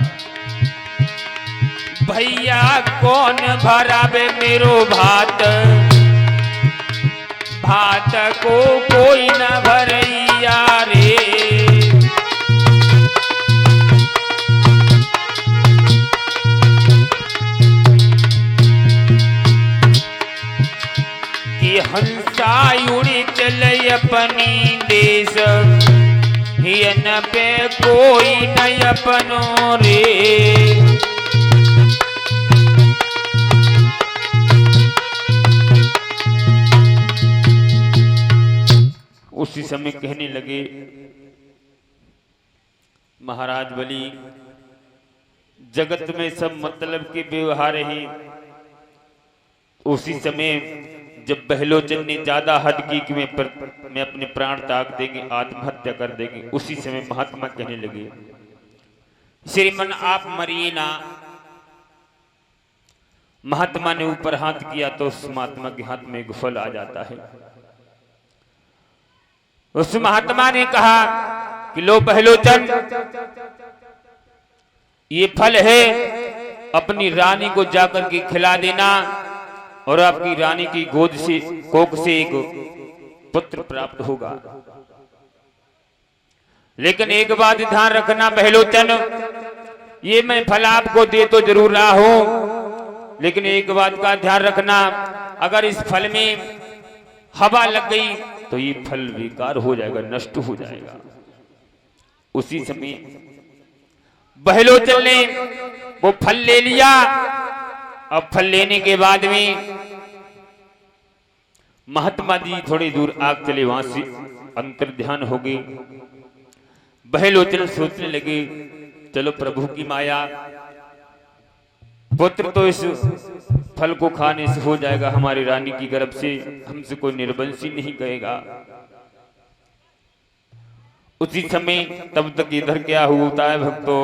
भैया कौन भराबे मेरो भात। भात को कोई न भरैया रे। हंसा उड़ी चले अपनी देश, हियन पे कोई न अपनो रे। उसी समय कहने लगे महाराज बलि, जगत में सब मतलब के व्यवहार हैं। उसी समय जब बहलोचन ने ज्यादा हद की कि मैं अपने प्राण त्याग देंगे, आत्महत्या कर देंगे, उसी समय महात्मा कहने लगे श्रीमन आप मरिए ना। महात्मा ने ऊपर हाथ किया तो उस महात्मा के हाथ में एक फल आ जाता है। उस महात्मा ने कहा कि लो बहलोचन, ये फल है, अपनी रानी को जाकर के खिला देना और आपकी रानी की गोद से कोख से एक पुत्र प्राप्त होगा। लेकिन एक बात ध्यान रखना बहलोचन, ये मैं फल आपको दे तो जरूर रहा हूं, लेकिन एक बात का ध्यान रखना, अगर इस फल में हवा लग गई तो ये फल बेकार हो जाएगा, नष्ट हो जाएगा। उसी समय बहलोचन ने वो फल ले लिया। अब फल लेने के बाद में महात्मा जी थोड़ी दूर आग चले, वहां से अंतर ध्यान हो गई। बहलोचन सोचने लगे चलो प्रभु की माया, पुत्र तो इस फल को खाने से हो जाएगा, हमारी रानी की गर्भ से हमसे कोई निर्वंशी नहीं कहेगा। उसी समय तब तक इधर क्या होता है भक्तों,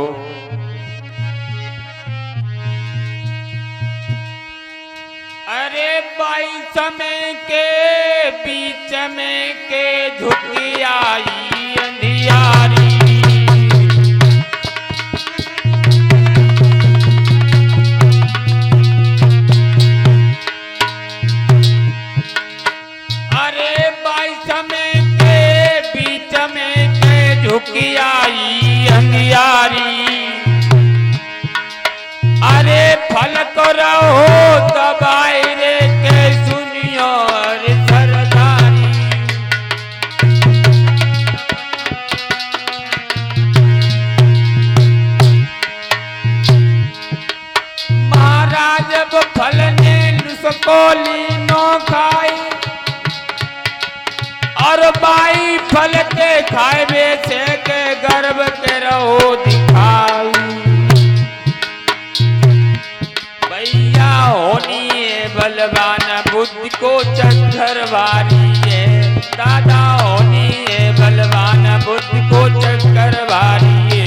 अरे बाई समय के बीच में के झुकी आई अंधियारी। अरे बाई समय के बीच में के झुकी आई अंधियारी। अरे फल को रहो दबाई रे के सुनियो रे सरदारी। महाराज अब फल ने उसको लीनो खाई और बाई फल के खाए से के गर्भ के रहो दिखाई। भैया होनी है बलवान बुद्धि को चक्कर वारी है, दादा होनी है बलवान बुद्धि को चक्कर वारी है।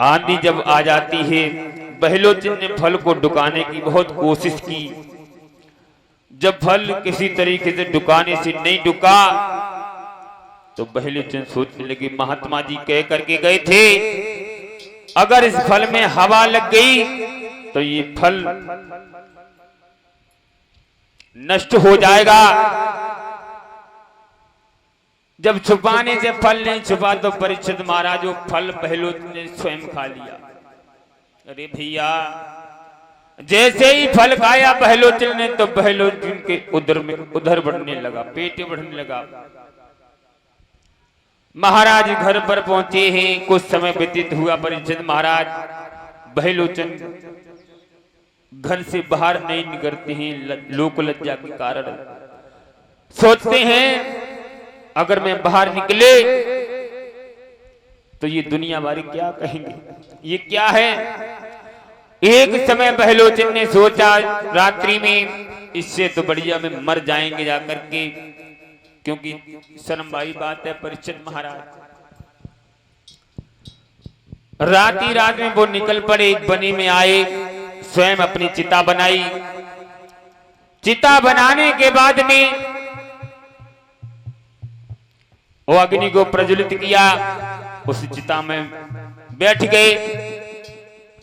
आंधी जब आ जाती है, बहलोचन ने फल को डुकाने की बहुत कोशिश की। जब फल किसी तरीके से डुकाने से नहीं डुका तो बहलोचन सोचने लगे महात्मा जी कह करके गए थे अगर इस फल में हवा लग गई तो ये फल नष्ट हो जाएगा। जब छुपाने से फल नहीं छुपा तो परीक्षित महाराज वो फल बहलोचन ने स्वयं खा लिया। अरे भैया, जैसे ही फल खाया बहलोचन ने तो बहलोचन के उधर बढ़ने लगा, पेट बढ़ने लगा। महाराज घर पर पहुंचे हैं, कुछ समय व्यतीत हुआ। परीक्षित महाराज बहलोचन घर से बाहर नहीं निकलते हैं, लोक लज्जा के कारण। सोचते हैं अगर मैं बाहर निकले तो ये दुनिया वाले क्या कहेंगे, ये क्या है। एक समय बहलोचन ने सोचा रात्रि में इससे तो बढ़िया में मर जाएंगे जाकर के, क्योंकि शर्म वाली बात है। परीक्षित महाराज रात में वो निकल पड़े, एक बनी में आए, स्वयं अपनी चिता बनाई। चिता बनाने के बाद में वो अग्नि को प्रज्वलित किया, उस चिता में बैठ गए।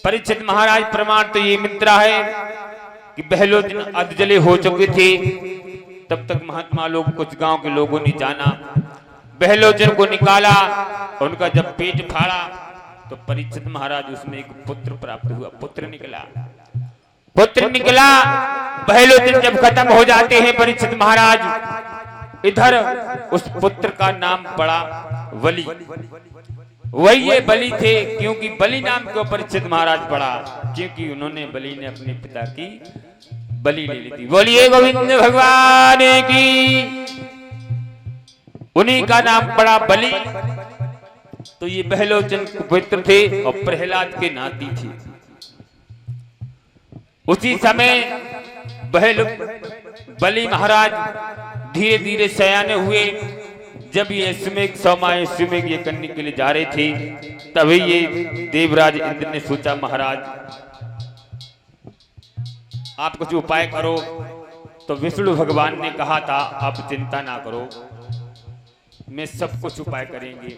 परीक्षित महाराज प्रमाण तो ये मित्रा है कि बहलोचन अधजले हो चुके थे। तब तक महात्मा लोग, कुछ गांव के लोगों ने जाना बहलोचन को निकाला, उनका जब पेट फाड़ा तो परीक्षित महाराज उसमें एक पुत्र प्राप्त हुआ, पुत्र निकला। बहलोचन जब खत्म हो जाते हैं परीक्षित महाराज, इधर उस पुत्र का नाम पड़ा बलि। वही ये बलि थे, क्योंकि बलि नाम क्यों परीक्षित महाराज पड़ा, क्योंकि उन्होंने बलि ने अपने पिता की बलि ले ली थी। बोलिए गोविंद भगवान की। उन्हीं का नाम पड़ा बलि। तो ये बहलोचन पुत्र थे और प्रहलाद के नाती थे। उसी समय बलि महाराज धीरे धीरे सयाने हुए। जब ये अश्वमेध ये करने के लिए जा रहे थे, तभी ये देवराज इंद्र ने सोचा, महाराज आप कुछ उपाय करो। तो विष्णु भगवान ने कहा था, आप चिंता ना करो, मैं सब कुछ उपाय करेंगे।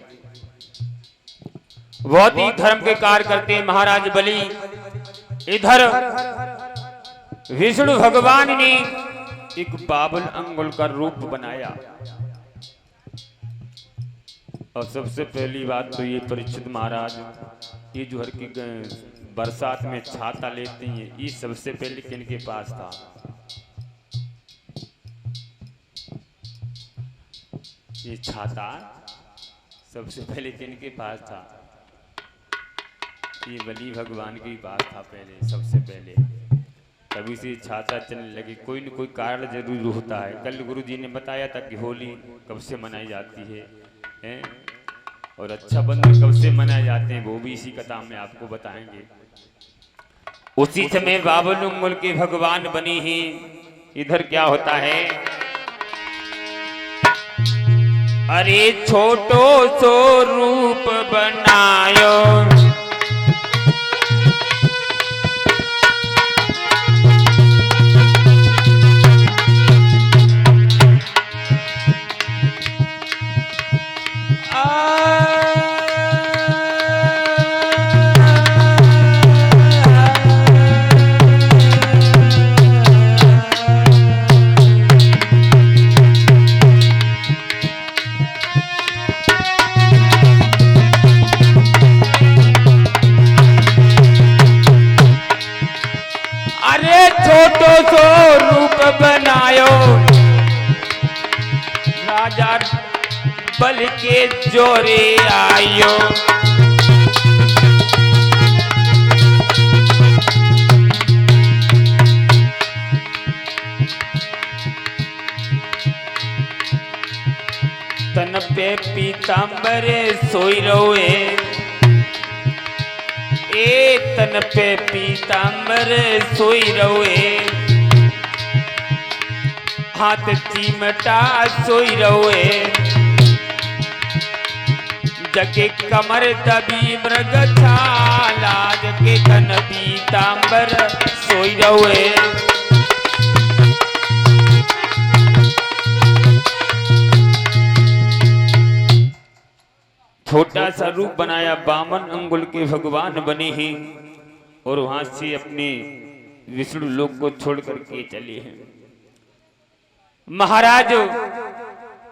बहुत ही धर्म के कार्य करते हैं महाराज बलि। इधर विष्णु भगवान ने एक 52 अंगुल का रूप बनाया। और सबसे पहली बात तो ये परीक्षित महाराज, ये जो हर की बरसात में छाता लेते हैं, ये सबसे पहले किनके पास था? ये छाता सबसे पहले किनके पास था? ये बलि भगवान के पास था पहले, सबसे पहले। तभी से छाता चलने लगी। कोई न कोई कारण जरूर होता है। कल गुरु जी ने बताया था कि होली कब से मनाई जाती है, और रक्षाबंधन कब से मनाए जाते हैं, वो भी इसी कथा में आपको बताएंगे। उसी समय 52 अंगुल के भगवान बने हैं। इधर क्या होता है, अरे छोटो सो रूप बनायो, छोटो सो रूप बनायो, राजा बल के जोरे आयो। तन पे पीतांबर सोई रोए, ए तन पे पीतांबर सोई रोए, हाथ चिमटा सोई रोए, जगे कमर दबी मृग छाला, जगे तन पीतांबर सोई रोए। छोटा सा रूप बनाया, 52 अंगुल के भगवान बने हैं और वहां से अपने विष्णु लोक को छोड़ करके चले हैं। महाराज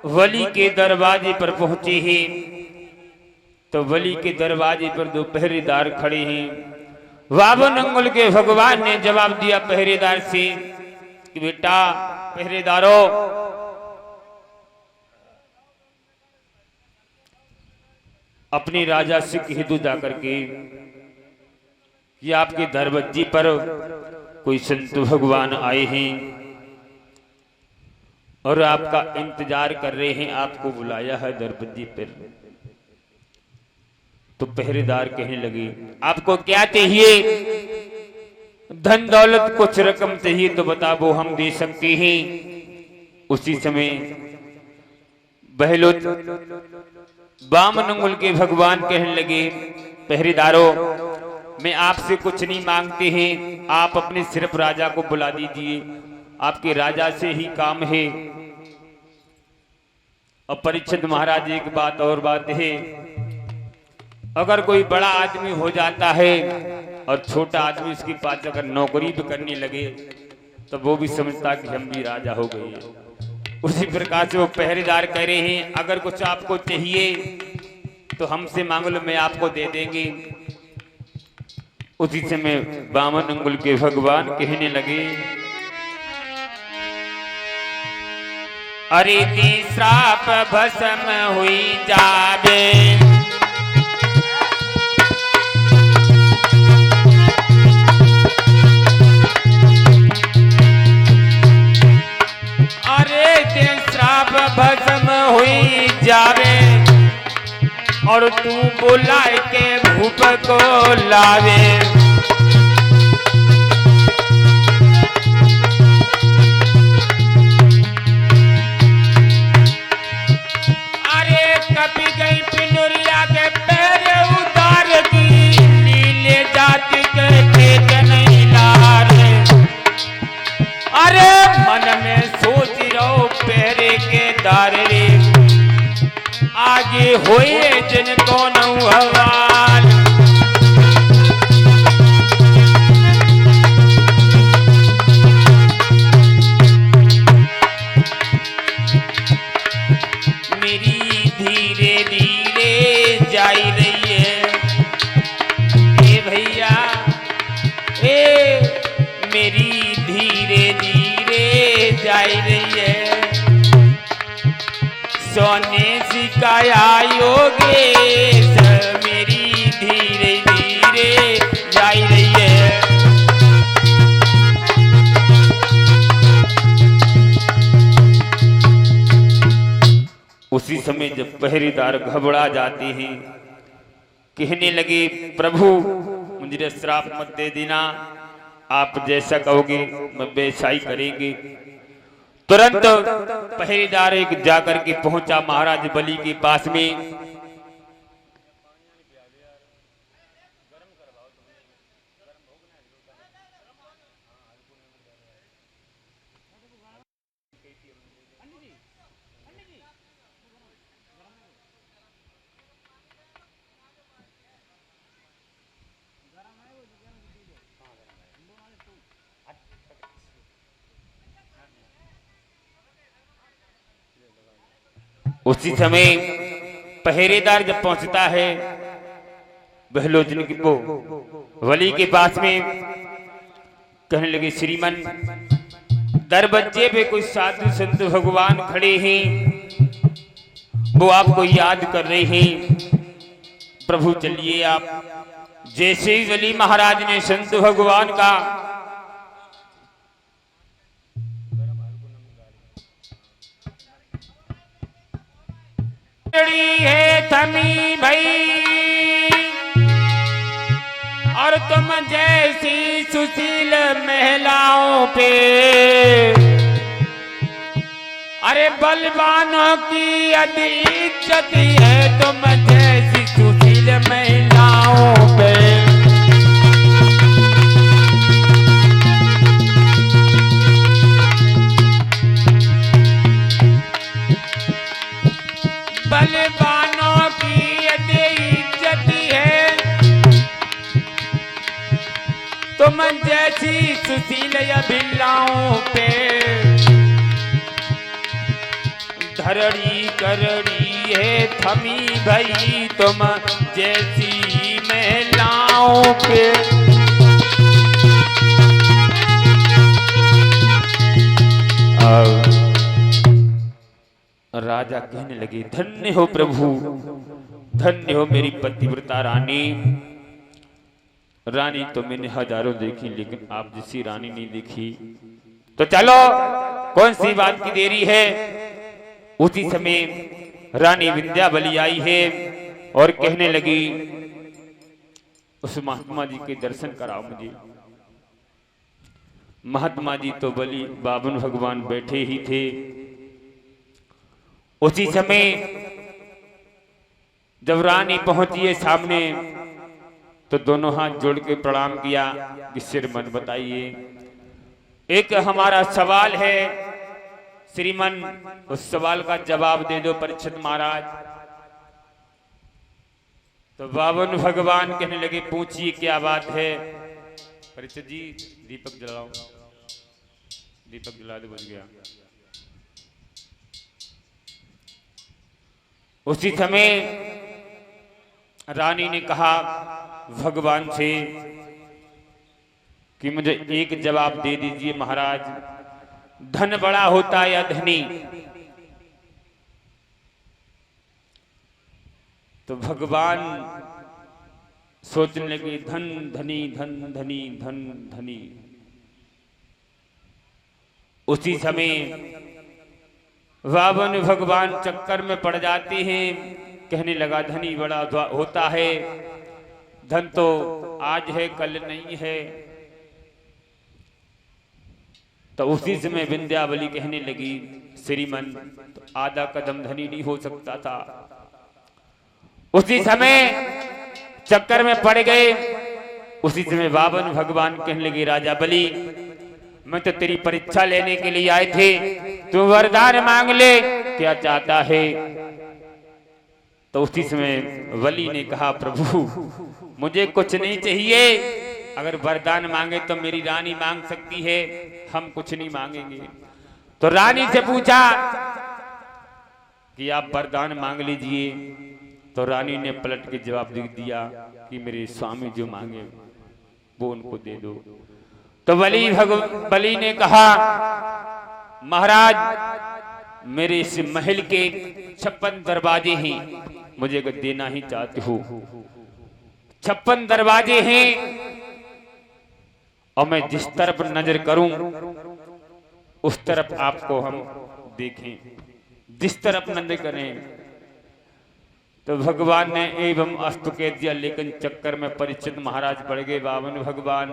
बलि के दरवाजे पर पहुंचे हैं, तो बलि के दरवाजे पर 2 पहरेदार खड़े हैं। 52 अंगुल के भगवान ने जवाब दिया पहरेदार से कि बेटा पहरेदारों, अपने राजा से कह दो जाकर के कि आपके दरवाजे पर कोई संत भगवान आए हैं और आपका इंतजार कर रहे हैं, आपको बुलाया है दरवाजे पर। तो पहरेदार कहने लगे, आपको क्या चाहिए? धन दौलत कुछ रकम चाहिए तो बता, वो हम दे सकते हैं। उसी समय बहलोच 52 अंगुल के भगवान कहने लगे, पहरेदारों मैं आपसे कुछ नहीं मांगते हैं, आप अपने सिर्फ राजा को बुला दीजिए, आपके राजा से ही काम है। और परीक्षित महाराज एक बात और बात है, अगर कोई बड़ा आदमी हो जाता है और छोटा आदमी उसके पास अगर नौकरी भी करने लगे तो वो भी समझता कि हम भी राजा हो गए। उसी प्रकार से वो पहरेदार कह रहे हैं अगर कुछ आपको चाहिए तो हमसे मांग लो, मैं आपको दे देंगे। उसी समय बामन अंगुल के भगवान कहने लगे, अरे ती श्राप भस्म हुई जावे, अरे ते श्राप भस्म हुई जावे और तू बुलाए के भूप को लावे। अरे कभी गई पिनुरिया के पैर उतार की, नीले जाति के खेत नहीं लारे। अरे मन में सोच रहो पैरे के दारे, आगे होए जिनको नौहवाल। मेरी धीरे धीरे जाई रही है ए भैया, ए मेरी धीरे धीरे जाई रही है। सोने सिकाया योगेश मेरी धीरे धीरे जाई रही है। उसी समय जब पहरेदार घबरा जाते हैं, कहने लगे प्रभु मुझे श्राप मत दे देना, आप जैसा कहोगे मैं वैसा ही करेंगे। तुरंत पहरेदार एक जाकर के पहुंचा महाराज बलि के पास में। उसी समय पहरेदार जब पहुंचता है बहलोचन की वो वली के पास में, कहने लगे श्रीमन दरबज्जे पे कोई साधु संत भगवान खड़े हैं, वो आपको याद कर रहे हैं। प्रभु चलिए आप। जैसे ही वली महाराज ने संत भगवान का है थमी भई और तुम जैसी सुशील महिलाओं पे, अरे बलवानों की यदि इज्जत है तुम जैसी सुशील महिलाओं पे। बलवानों की यदि इज्जत है तुम जैसी सुशील अभिलाओं पे। धरड़ी करड़ी है थमी भई तुम जैसी महिलाओं पे। राजा कहने लगे धन्य हो प्रभु, धन्य हो मेरी पतिव्रता रानी। रानी तो मैंने हजारों देखी लेकिन आप जैसी रानी नहीं देखी। तो चलो कौन सी बात की देरी है। उसी समय रानी विंध्यावली आई है और कहने लगी उस महात्मा जी के दर्शन कराओ मुझे। महात्मा जी तो बलि बावन भगवान बैठे ही थे। उसी समय जब रानी पहुंची है सामने तो दोनों हाथ जोड़ के प्रणाम किया कि श्रीमन बताइए, एक हमारा सवाल है श्रीमन, उस सवाल का जवाब दे दो परीक्षित महाराज। तो बावन भगवान कहने लगे पूछिए क्या बात है। परीक्षित जी दीपक जलाओ, दीपक जला दे, बुझ गया। उसी समय रानी ने कहा भगवान से कि मुझे एक जवाब दे दीजिए महाराज, धन बड़ा होता है या धनी? तो भगवान सोचने लगे धन धनी धन धनी धन धनी। उसी समय रावण भगवान चक्कर में पड़ जाते हैं, कहने लगा धनी बड़ा होता है, धन तो आज है कल नहीं है। तो उसी समय विंध्यावली कहने लगी श्रीमन तो आधा कदम धनी नहीं हो सकता था। उसी समय चक्कर में पड़ गए। उसी समय रावण भगवान कहने लगे राजा बलि, मैं तो तेरी परीक्षा लेने के लिए आए थे, तू वरदान मांग ले, क्या चाहता है? तो उसी समय बलि ने कहा प्रभु मुझे कुछ नहीं चाहिए, अगर वरदान मांगे तो मेरी रानी मांग सकती है, हम कुछ नहीं मांगेंगे। तो रानी से पूछा कि आप वरदान मांग लीजिए। तो रानी ने पलट के जवाब दे दिया कि मेरे स्वामी जो मांगे वो उनको दे दो। तो बलि ने कहा महाराज मेरे इस महल के 56 दरवाजे हैं, मुझे अगर देना ही चाहते हो 56 दरवाजे हैं, और मैं जिस तरफ नजर करूं उस तरफ आपको हम देखें, जिस तरफ नजर करें। तो भगवान ने एवं अस्तु कह दिया, लेकिन चक्कर में परीक्षित महाराज पड़ गए रावण भगवान।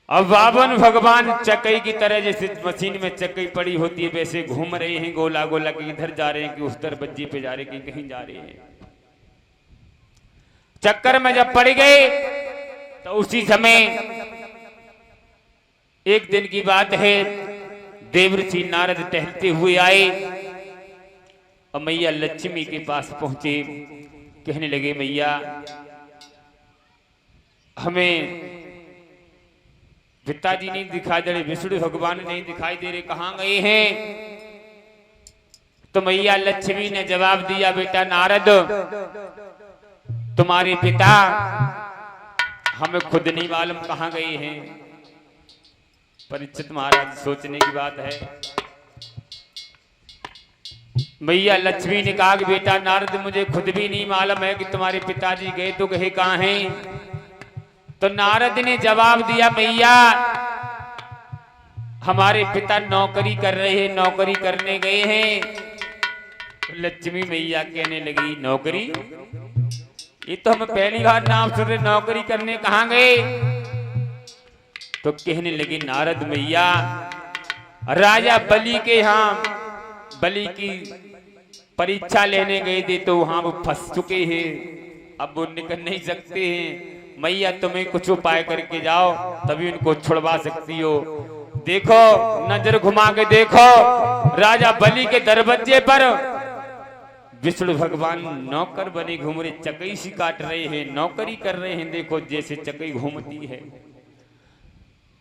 अब रावण भगवान चकई की तरह, जैसे मशीन में चकई पड़ी होती है वैसे घूम रहे हैं गोला गोला, कि इधर जा रहे हैं कि उस दरवाजे पे जा रहे हैं कि कहीं जा रहे हैं। चक्कर में जब पड़ गए तो उसी समय एक दिन की बात है, देवर्षि नारद टहलते हुए आए और मैया लक्ष्मी के पास पहुंचे। कहने लगे मैया हमें पिताजी नहीं दिखाई दे रहे, विष्णु भगवान नहीं दिखाई दे रहे, कहां गए हैं? तो मैया लक्ष्मी ने जवाब दिया बेटा नारद तुम्हारे पिता हमें खुद नहीं मालूम कहां गए हैं। परीक्षित महाराज सोचने की बात है। मैया लक्ष्मी ने कहा कि बेटा नारद मुझे खुद भी नहीं मालूम है कि तुम्हारे पिताजी गए तो गए कहां हैं। तो नारद ने जवाब दिया मैया हमारे पिता नौकरी कर रहे हैं, नौकरी करने गए हैं। तो लक्ष्मी मैया कहने लगी नौकरी, ये तो हम पहली बार नाम सुन रहे, नौकरी करने कहां गए? तो कहने लगी नारद मैया राजा बलि के यहाँ बलि की परीक्षा लेने गए थे, तो वहां वो फंस चुके हैं, अब वो निकल नहीं सकते हैं। मैया तुम्हें कुछ उपाय करके जाओ तभी उनको छुड़वा सकती हो। देखो नजर घुमा के देखो, राजा बलि के दरवाजे पर विष्णु भगवान नौकर बने घूम रहे, चकई सी काट रहे हैं, नौकरी कर रहे हैं, देखो जैसे चकई घूमती है।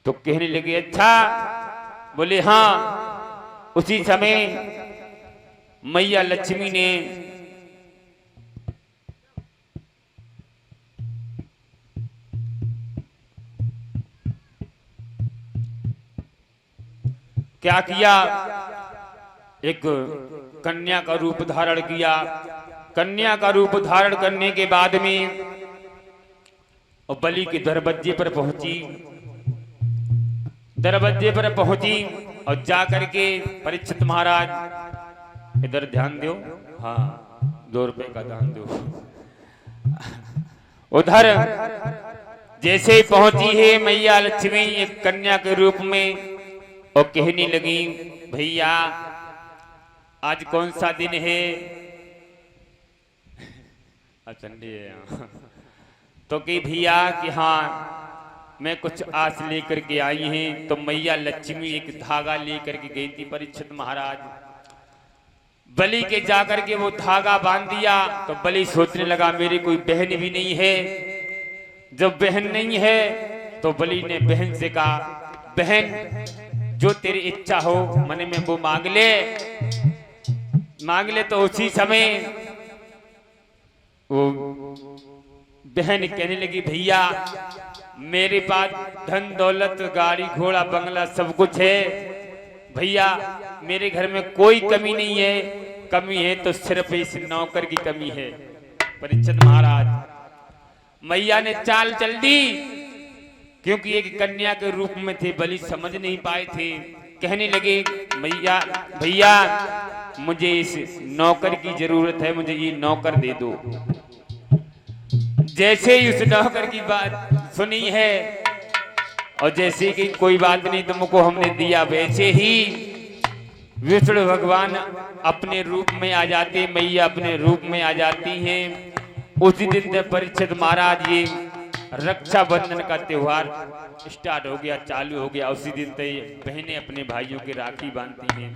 तो कहने लगे अच्छा? बोले हाँ। उसी समय मैया लक्ष्मी ने क्या किया, एक कन्या का रूप धारण किया। कन्या का रूप धारण करने के बाद में और बलि के दरवाजे पर पहुंची, दरवाजे पर पहुंची और जाकर के परीक्षित महाराज इधर ध्यान दो, हाँ 2 रुपए का दान दो। उधर जैसे ही पहुंची है मैया लक्ष्मी एक कन्या के रूप में और कहने लगी भैया आज कौन सा दिन है? संडे है। तो कि भैया कि हाँ मैं कुछ आस लेकर के आई हैं। तो मैया लक्ष्मी एक धागा लेकर के गई थी परीक्षित महाराज, बलि के जाकर के वो धागा बांध दिया। तो बलि सोचने लगा मेरी कोई बहन भी नहीं है। जब बहन नहीं है तो बलि ने बहन से कहा बहन जो तेरी इच्छा हो मन में वो मांग ले, मांग ले तो उसी समय वो बहन कहने लगी भैया मेरे पास धन दौलत गाड़ी घोड़ा बंगला सब कुछ है भैया, मेरे घर में कोई कमी नहीं है, कमी है तो सिर्फ इस नौकर की कमी है। परीक्षित महाराज मैया ने चाल चल दी, क्योंकि एक कन्या के रूप में थे, बलि समझ नहीं पाए थे। कहने लगे मैया भैया मुझे इस नौकर की जरूरत है, मुझे ये नौकर दे दो। जैसे ही उस नौकर की बात सुनी है और जैसे कि कोई बात नहीं तुमको हमने दिया, वैसे ही विष्णु भगवान अपने रूप में आ जाते, मैया अपने रूप में आ जाती हैं। उसी दिन से परीक्षित महाराज ये रक्षाबंधन का त्योहार स्टार्ट हो गया, चालू हो गया। उसी दिन से बहनें अपने भाइयों की राखी बांधती हैं।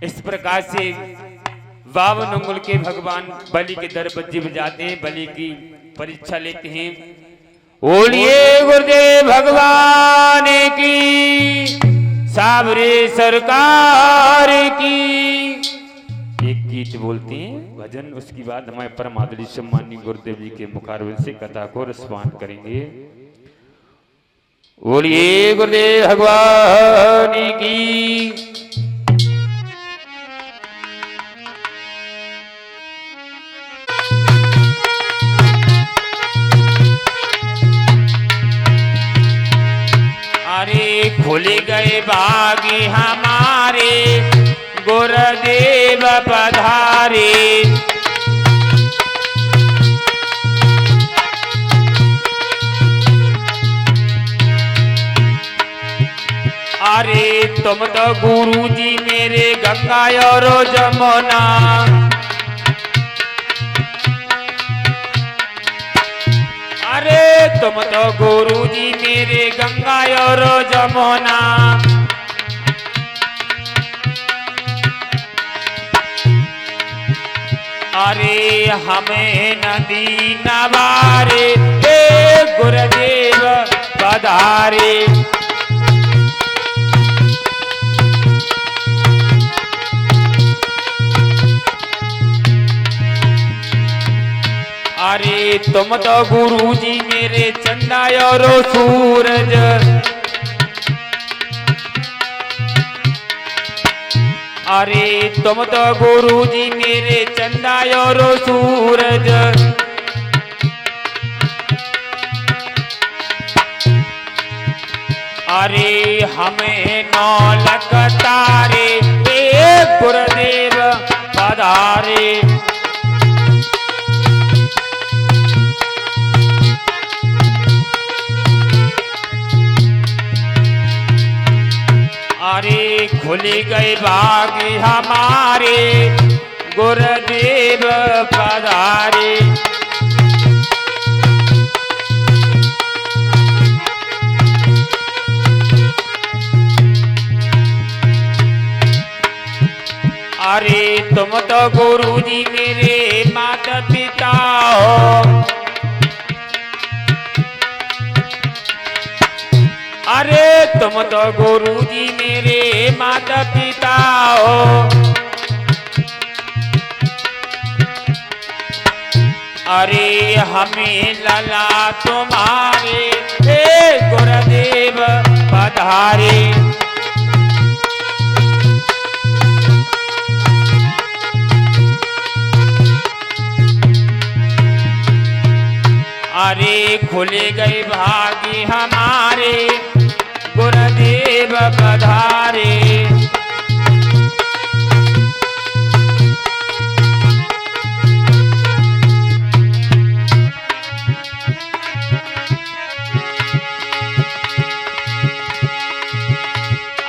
इस प्रकार से 52 अंगुल के भगवान बलि के दर बज्जी बजाते हैं, बलि की परीक्षा लेते हैं। बोलिए गुरुदेव भगवान की, साबरे सरकार की। एक गीत बोलते हैं भजन, उसके बाद हमारे परम आदरणीय सम्माननीय गुरुदेव जी के मुखारविंद से कथा को रसपान करेंगे। बोलिए गुरुदेव भगवान की। अरे खुल गए बागी हमारे, गुरुदेव पधारे। अरे तुम तो गुरु जी मेरे गंगा और जमुना, अरे तुम तो गुरु जी मेरे गंगा और जमुना। अरे हमें नदी नवारे, हे गुरुदेव पधारे। अरे तुम तो गुरु जी मेरे चंदा और सूरज, अरे तुम तो गुरु जी मेरे चंदा और सूरज। अरे हमें नौलख तारे, हे गुरुदेव पधारे। अरे खुल गए बागी हमारे, गुरुदेव पधारे। अरे तुम तो गुरु जी मेरे माता पिता हो, अरे तुम तो गुरु जी मेरे माता पिता हो। अरे हमें लला तुम्हारे, हे गुरुदेव पधारे। अरे खुल गए भागी हमारे, गुरुदेव पधारे।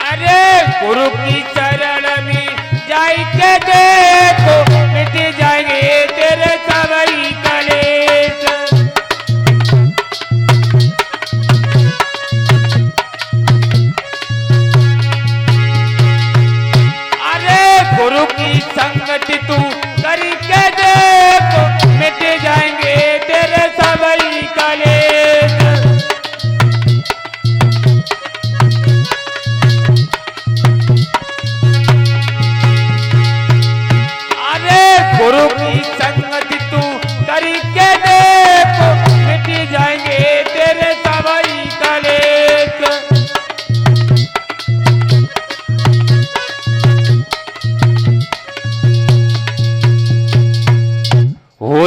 अरे गुरु की चरण में जाई के देखो, मिट जाएंगे तेरे सबई कलेश।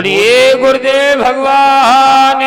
बोलिए गुरुदेव भगवान